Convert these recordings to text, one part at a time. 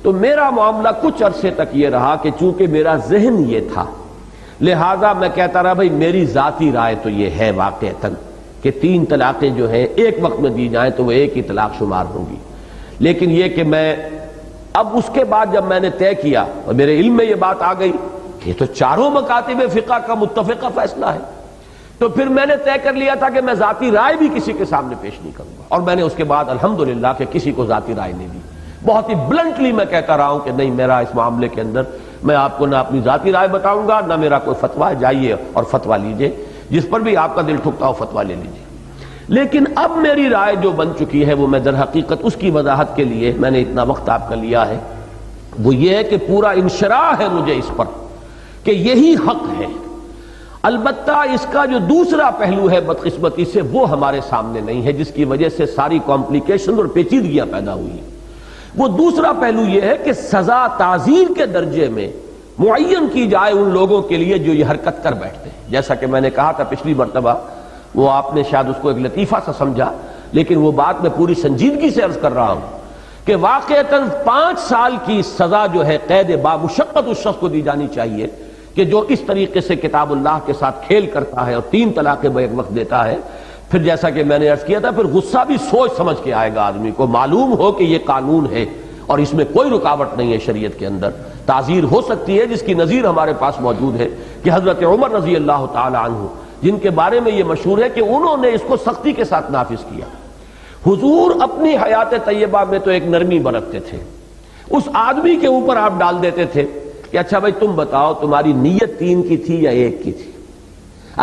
تو میرا معاملہ کچھ عرصے تک یہ رہا کہ چونکہ میرا ذہن یہ تھا، لہذا میں کہتا رہا بھائی میری ذاتی رائے تو یہ ہے واقعتاً کہ 3 طلاقیں جو ہیں ایک وقت میں دی جائیں تو وہ ایک ہی طلاق شمار ہوں گی، لیکن یہ کہ میں اب اس کے بعد جب میں نے طے کیا اور میرے علم میں یہ بات آ گئی کہ یہ تو چاروں مکاتب فقہ کا متفقہ فیصلہ ہے، تو پھر میں نے طے کر لیا تھا کہ میں ذاتی رائے بھی کسی کے سامنے پیش نہیں کروں گا، اور میں نے اس کے بعد الحمدللہ کہ کسی کو ذاتی رائے نہیں دی، بہت ہی بلنٹلی میں کہتا رہا ہوں کہ نہیں، میرا اس معاملے کے اندر میں آپ کو نہ اپنی ذاتی رائے بتاؤں گا نہ میرا کوئی فتویٰ ہے، جائیے اور فتویٰ لیجئے، جس پر بھی آپ کا دل ٹھکتا ہو فتویٰ لے لیجئے۔ لیکن اب میری رائے جو بن چکی ہے وہ میں در حقیقت اس کی وضاحت کے لیے میں نے اتنا وقت آپ کا لیا ہے، وہ یہ ہے کہ پورا انشراح ہے مجھے اس پر کہ یہی حق ہے، البتہ اس کا جو دوسرا پہلو ہے بدقسمتی سے وہ ہمارے سامنے نہیں ہے، جس کی وجہ سے ساری کمپلیکیشن اور پیچیدگیاں پیدا ہوئی ہیں۔ وہ دوسرا پہلو یہ ہے کہ سزا تعزیر کے درجے میں معین کی جائے ان لوگوں کے لیے جو یہ حرکت کر بیٹھتے ہیں، جیسا کہ میں نے کہا تھا پچھلی مرتبہ، وہ آپ نے شاید اس کو ایک لطیفہ سا سمجھا، لیکن وہ بات میں پوری سنجیدگی سے عرض کر رہا ہوں کہ واقعتاً 5 سال کی سزا جو ہے قید بامشقت اس شخص کو دی جانی چاہیے کہ جو اس طریقے سے کتاب اللہ کے ساتھ کھیل کرتا ہے اور 3 طلاقیں بیک وقت دیتا ہے۔ پھر جیسا کہ میں نے عرض کیا تھا، پھر غصہ بھی سوچ سمجھ کے آئے گا آدمی کو، معلوم ہو کہ یہ قانون ہے اور اس میں کوئی رکاوٹ نہیں ہے، شریعت کے اندر تعزیر ہو سکتی ہے، جس کی نظیر ہمارے پاس موجود ہے کہ حضرت عمر رضی اللہ تعالی عنہ، جن کے بارے میں یہ مشہور ہے کہ انہوں نے اس کو سختی کے ساتھ نافذ کیا۔ حضور اپنی حیات طیبہ میں تو ایک نرمی برتتے تھے، اس آدمی کے اوپر آپ ڈال دیتے تھے کہ اچھا بھائی تم بتاؤ تمہاری نیت 3 کی تھی یا 1 کی تھی؟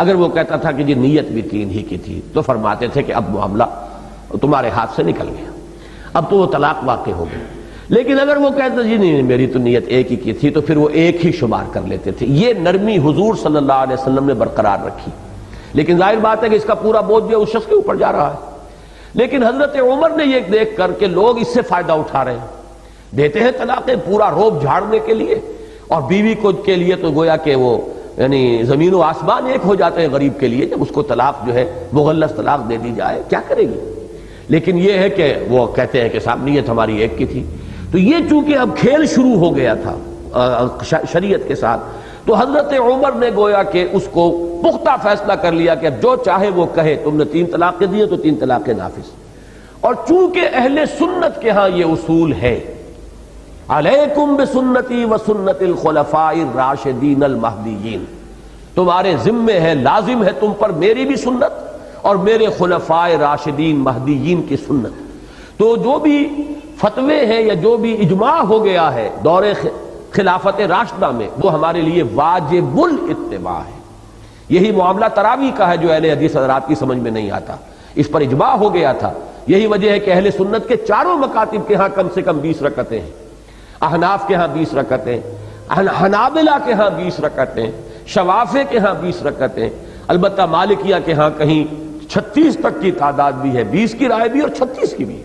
اگر وہ کہتا تھا کہ جی نیت بھی 3 ہی کی تھی تو فرماتے تھے کہ اب معاملہ تمہارے ہاتھ سے نکل گیا، اب تو وہ طلاق واقع ہو گئی۔ لیکن اگر وہ کہتا جی نہیں میری تو نیت 1 ہی کی تھی تو پھر وہ 1 ہی شمار کر لیتے تھے۔ یہ نرمی حضور صلی اللہ علیہ وسلم نے برقرار رکھی، لیکن ظاہر بات ہے کہ اس کا پورا بوجھ جو اس شخص کے اوپر جا رہا ہے۔ لیکن حضرت عمر نے یہ دیکھ کر کہ لوگ اس سے فائدہ اٹھا رہے ہیں، دیتے ہیں طلاقیں پورا روب جھاڑنے کے لیے، اور بیوی کو کے لیے تو گویا کہ وہ یعنی زمین و آسمان ایک ہو جاتے ہیں غریب کے لیے جب اس کو طلاق جو ہے مغلظ طلاق دے دی جائے، کیا کرے گی؟ لیکن یہ ہے کہ وہ کہتے ہیں کہ صاحب نیت ہماری 1 کی تھی۔ تو یہ چونکہ اب کھیل شروع ہو گیا تھا شریعت کے ساتھ، تو حضرت عمر نے گویا کہ اس کو پختہ فیصلہ کر لیا کہ اب جو چاہے وہ کہے، تم نے 3 طلاقیں دی تو 3 طلاقیں نافذ۔ اور چونکہ اہل سنت کے ہاں یہ اصول ہے، علیکم بسنتی وسنت الخلفاء الراشدین المہدیین، تمہارے ذمے ہے، لازم ہے تم پر میری بھی سنت اور میرے خلفاء راشدین مہدیین کی سنت۔ تو جو بھی فتوے ہیں یا جو بھی اجماع ہو گیا ہے دور خلافت راشدہ میں، وہ ہمارے لیے واجب الاتباع ہے۔ یہی معاملہ تراویح کا ہے جو اہل حدیث حضرات کی سمجھ میں نہیں آتا، اس پر اجماع ہو گیا تھا۔ یہی وجہ ہے کہ اہل سنت کے چاروں مکاتب کے ہاں کم سے کم 20 رکعتیں ہیں، احناف کے ہاں 20 رکعتیں، حنابلہ کے ہاں 20 رکعتیں، شوافع کے ہاں 20 رکعتیں، البتہ مالکیہ کے ہاں کہیں 36 تک کی تعداد بھی ہے، 20 کی رائے بھی اور 36 کی بھی۔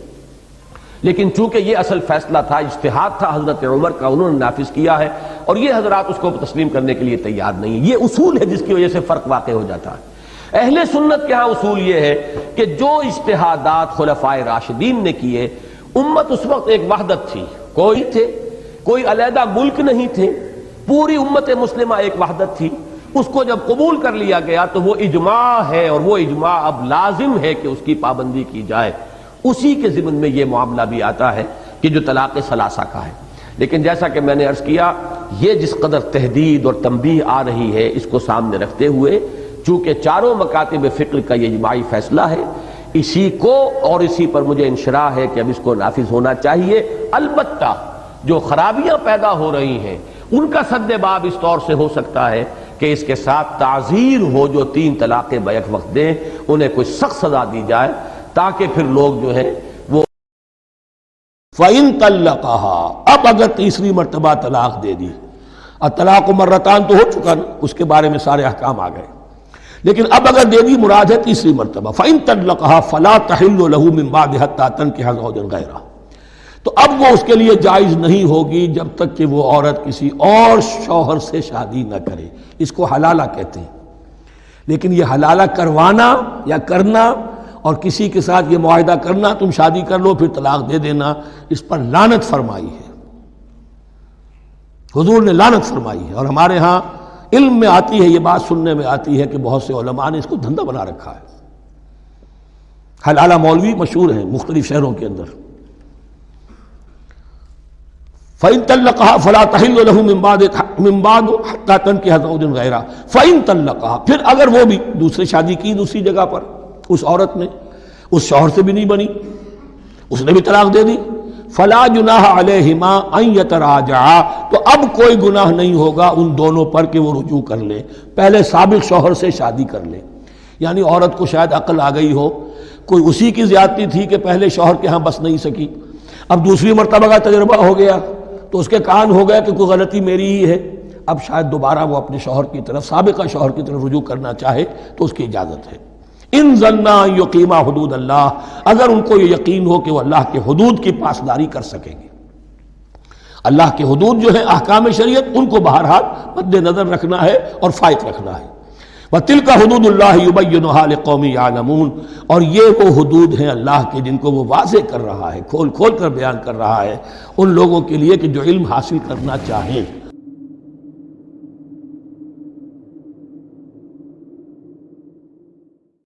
لیکن چونکہ یہ اصل فیصلہ تھا، اجتہاد تھا حضرت عمر کا، انہوں نے نافذ کیا ہے، اور یہ حضرات اس کو تسلیم کرنے کے لیے تیار نہیں ہیں۔ یہ اصول ہے جس کی وجہ سے فرق واقع ہو جاتا ہے۔ اہل سنت کے ہاں اصول یہ ہے کہ جو اجتہادات خلفاء راشدین نے کیے، امت اس وقت ایک وحدت تھی، کوئی علیحدہ ملک نہیں تھے، پوری امت مسلمہ ایک وحدت تھی، اس کو جب قبول کر لیا گیا تو وہ اجماع ہے، اور وہ اجماع اب لازم ہے کہ اس کی پابندی کی جائے۔ اسی کے ضمن میں یہ معاملہ بھی آتا ہے کہ جو طلاق ثلاثہ کا ہے۔ لیکن جیسا کہ میں نے عرض کیا، یہ جس قدر تحدید اور تنبیہ آ رہی ہے، اس کو سامنے رکھتے ہوئے چونکہ چاروں مکاتب فقہ کا یہ اجماعی فیصلہ ہے، اسی کو اور اسی پر مجھے انشراح ہے کہ اب اس کو نافذ ہونا چاہیے۔ البتہ جو خرابیاں پیدا ہو رہی ہیں ان کا سد باب اس طور سے ہو سکتا ہے کہ اس کے ساتھ تعزیر ہو، جو 3 طلاقیں بیک وقت دیں انہیں کوئی سخت سزا دی جائے، تاکہ پھر لوگ جو ہے وہ فَإِن طَلَّقَهَا، اب اگر تیسری مرتبہ طلاق دے دی، الطلاق مرتان تو ہو چکا نا، اس کے بارے میں سارے احکام آ گئے، لیکن اب اگر دے دی مراد ہے تیسری مرتبہ، فَإِن طَلَّقَهَا فَلَا تَحِلُّ لَهُ مِن بَعْدِ حَتَّىٰ تَنكِحَ زَوْجًا غَيْرَهُ، تو اب وہ اس کے لیے جائز نہیں ہوگی جب تک کہ وہ عورت کسی اور شوہر سے شادی نہ کرے۔ اس کو حلالہ کہتے ہیں۔ لیکن یہ حلالہ کروانا یا کرنا اور کسی کے ساتھ یہ معاہدہ کرنا تم شادی کر لو پھر طلاق دے دینا، اس پر لعنت فرمائی ہے، حضور نے لعنت فرمائی ہے. اور ہمارے ہاں علم میں آتی ہے، یہ بات سننے میں آتی ہے کہ بہت سے علماء نے اس کو دھندا بنا رکھا ہے. حلالہ مولوی مشہور ہیں مختلف شہروں کے اندر. فَإِن طَلَّقَهَا فَلَا تَحِلُّ لَهُ مِن بَعْدُ حَتَّى تَنكِحَ زَوْجًا غَيْرَهُ فَإِن طَلَّقَهَا، پھر اگر وہ بھی دوسرے شادی کی دوسری جگہ پر، اس عورت نے اس شوہر سے بھی نہیں بنی، اس نے بھی طلاق دے دی، فَلَا جُنَاحَ عَلَيْهِمَا أَن يَتَرَاجَعَا، تو اب کوئی گناہ نہیں ہوگا ان دونوں پر کہ وہ رجوع کر لیں، پہلے سابق شوہر سے شادی کر لیں. یعنی عورت کو شاید عقل آ گئی ہو، کوئی اسی کی زیادتی تھی کہ پہلے شوہر کے ہاں بس نہیں سکی، اب دوسری مرتبہ کا تجربہ ہو گیا تو اس کے کان ہو گیا کہ کوئی غلطی میری ہی ہے، اب شاید دوبارہ وہ اپنے شوہر کی طرف، سابقہ شوہر کی طرف رجوع کرنا چاہے تو اس کی اجازت ہے. ان ظنا یقیما حدود اللہ، اگر ان کو یہ یقین ہو کہ وہ اللہ کے حدود کی پاسداری کر سکیں گے. اللہ کے حدود جو ہیں احکام شریعت، ان کو بہرحال مد نظر رکھنا ہے اور فائق رکھنا ہے. وَتِلْكَ حُدُودُ اللَّهِ يُبَيِّنُهَا لِقَوْمٍ يَعْلَمُونَ، اور یہ وہ حدود ہیں اللہ کے جن کو وہ واضح کر رہا ہے، کھول کھول کر بیان کر رہا ہے ان لوگوں کے لیے کہ جو علم حاصل کرنا چاہیں.